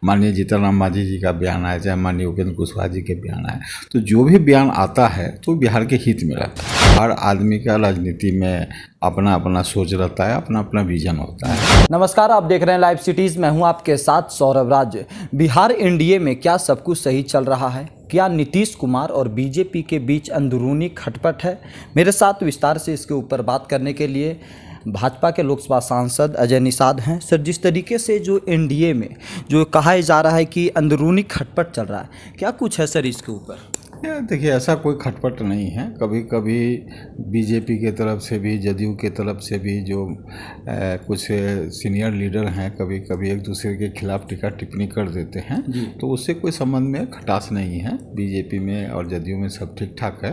माननीय जीतन राम मांझी जी का बयान आए, चाहे माननीय उपेंद्र कुशवाहा जी के बयान आए, तो जो भी बयान आता है तो बिहार के हित में रहता है। हर आदमी का राजनीति में अपना अपना सोच रहता है, अपना अपना विजन होता है। नमस्कार, आप देख रहे हैं लाइव सिटीज़। मैं हूं आपके साथ सौरभ राज। बिहार एनडीए में क्या सब कुछ सही चल रहा है? क्या नीतीश कुमार और बीजेपी के बीच अंदरूनी खटपट है? मेरे साथ विस्तार से इसके ऊपर बात करने के लिए भाजपा के लोकसभा सांसद अजय निषाद हैं। सर, जिस तरीके से जो एनडीए में जो कहा जा रहा है कि अंदरूनी खटपट चल रहा है, क्या कुछ है सर इसके ऊपर? देखिए, ऐसा कोई खटपट नहीं है। कभी कभी बीजेपी के तरफ से भी, जदयू के तरफ से भी जो कुछ सीनियर लीडर हैं, कभी कभी एक दूसरे के खिलाफ टीका टिप्पणी कर देते हैं, तो उससे कोई संबंध में खटास नहीं है। बीजेपी में और जदयू में सब ठीक ठाक है।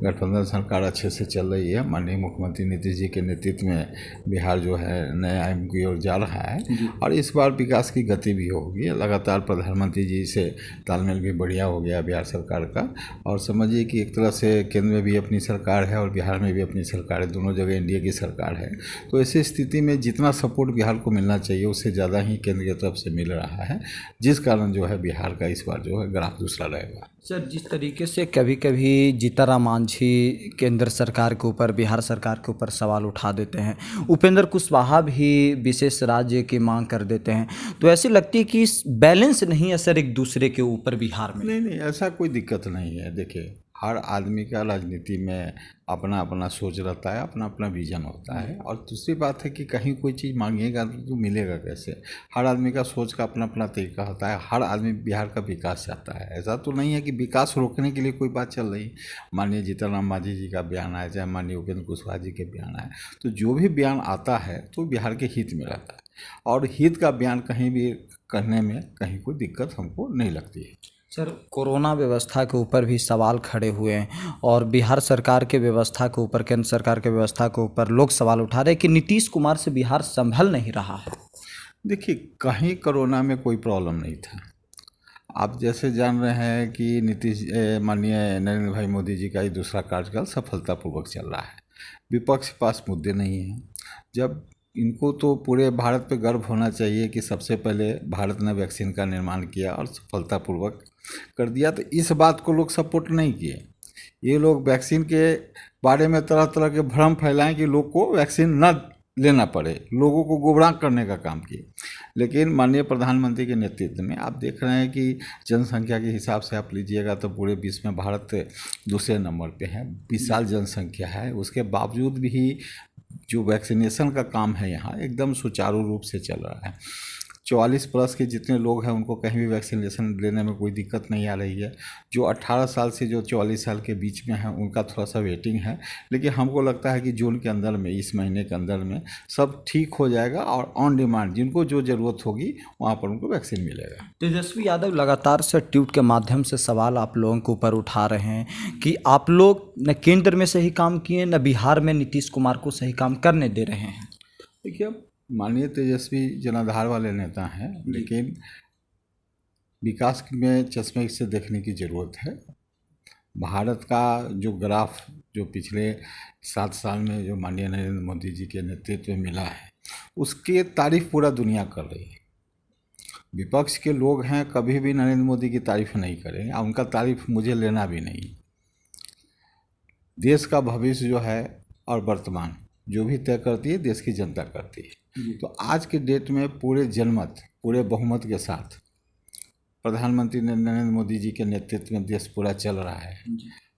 गठबंधन सरकार अच्छे से चल रही है। माननीय मुख्यमंत्री नीतीश जी के नेतृत्व में बिहार जो है नए आयाम की ओर जा रहा है, और इस बार विकास की गति भी होगी। लगातार प्रधानमंत्री जी से तालमेल भी बढ़िया हो गया बिहार सरकार का। और समझिए कि एक तरह से केंद्र में भी अपनी सरकार है और बिहार में भी अपनी सरकार है, दोनों जगह एनडीए की सरकार है। तो ऐसी स्थिति में जितना सपोर्ट बिहार को मिलना चाहिए उससे ज़्यादा ही केंद्र की तरफ से मिल रहा है, जिस कारण जो है बिहार का इस बार जो है ग्राफ दूसरा रहेगा। सर, जिस तरीके से कभी कभी जीतन राम मांझी केंद्र सरकार के ऊपर, बिहार सरकार के ऊपर सवाल उठा देते हैं, उपेंद्र कुशवाहा भी विशेष राज्य की मांग कर देते हैं, तो ऐसी लगती है कि बैलेंस नहीं है सर एक दूसरे के ऊपर बिहार में? नहीं, ऐसा कोई दिक्कत नहीं है। देखिए, हर आदमी का राजनीति में अपना अपना सोच रहता है, अपना अपना विजन होता है। और दूसरी बात है कि कहीं कोई चीज़ मांगेगा तो मिलेगा कैसे? हर आदमी का सोच का अपना अपना तरीका होता है। हर आदमी बिहार का विकास चाहता है। ऐसा तो नहीं है कि विकास रोकने के लिए कोई बात चल रही। माननीय जीतन राम मांझी जी का बयान आए, चाहे माननीय उपेंद्र कुशवाहा जी के बयान आए, तो जो भी बयान आता है तो बिहार के हित में रहता है। और हित का बयान कहीं भी करने में कहीं कोई दिक्कत हमको नहीं लगती है। सर, कोरोना व्यवस्था के ऊपर भी सवाल खड़े हुए हैं और बिहार सरकार के व्यवस्था के ऊपर, केंद्र सरकार के व्यवस्था के ऊपर लोग सवाल उठा रहे हैं कि नीतीश कुमार से बिहार संभल नहीं रहा है। देखिए, कहीं कोरोना में कोई प्रॉब्लम नहीं था। आप जैसे जान रहे हैं कि माननीय नरेंद्र भाई मोदी जी का ये दूसरा कार्यकाल सफलतापूर्वक चल रहा है। विपक्ष के पास मुद्दे नहीं हैं। जब इनको तो पूरे भारत पे गर्व होना चाहिए कि सबसे पहले भारत ने वैक्सीन का निर्माण किया और सफलतापूर्वक कर दिया, तो इस बात को लोग सपोर्ट नहीं किए। ये लोग वैक्सीन के बारे में तरह तरह के भ्रम फैलाएं कि लोग को वैक्सीन न लेना पड़े, लोगों को गुमराह करने का काम किए। लेकिन माननीय प्रधानमंत्री के नेतृत्व में आप देख रहे हैं कि जनसंख्या के हिसाब से आप लीजिएगा तो पूरे विश्व में भारत दूसरे नंबर पे है। विशाल जनसंख्या है, उसके बावजूद भी जो वैक्सीनेशन का काम है यहाँ एकदम सुचारू रूप से चल रहा है। 44 प्लस के जितने लोग हैं उनको कहीं भी वैक्सीनेशन लेने में कोई दिक्कत नहीं आ रही है। जो 18 साल से जो 44 साल के बीच में हैं उनका थोड़ा सा वेटिंग है, लेकिन हमको लगता है कि जून के अंदर में, इस महीने के अंदर में सब ठीक हो जाएगा और ऑन डिमांड जिनको जो ज़रूरत होगी वहाँ पर उनको वैक्सीन मिलेगा। तेजस्वी यादव लगातार से ट्वीट के माध्यम से सवाल आप लोगों के ऊपर उठा रहे हैं कि आप लोग न केंद्र में सही काम किए, न बिहार में नीतीश कुमार को सही काम करने दे रहे हैं। देखिए, अब माननीय तेजस्वी जनाधार वाले नेता हैं, लेकिन विकास में चश्मे से देखने की ज़रूरत है। भारत का जो ग्राफ जो पिछले 7 साल में जो माननीय नरेंद्र मोदी जी के नेतृत्व में मिला है, उसकी तारीफ पूरा दुनिया कर रही है। विपक्ष के लोग हैं, कभी भी नरेंद्र मोदी की तारीफ नहीं करेंगे और उनका तारीफ मुझे लेना भी नहीं। देश का भविष्य जो है और वर्तमान जो भी तय करती है देश की जनता करती है। तो आज के डेट में पूरे जनमत, पूरे बहुमत के साथ प्रधानमंत्री नरेंद्र मोदी जी के नेतृत्व में देश पूरा चल रहा है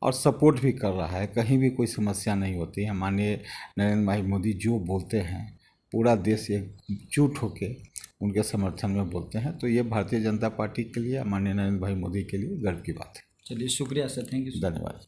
और सपोर्ट भी कर रहा है। कहीं भी कोई समस्या नहीं होती है। माननीय नरेंद्र भाई मोदी जो बोलते हैं पूरा देश एकजुट होकर उनके समर्थन में बोलते हैं। तो ये भारतीय जनता पार्टी के लिए, माननीय नरेंद्र भाई मोदी के लिए गर्व की बात है। चलिए, शुक्रिया सर, थैंक यू। धन्यवाद।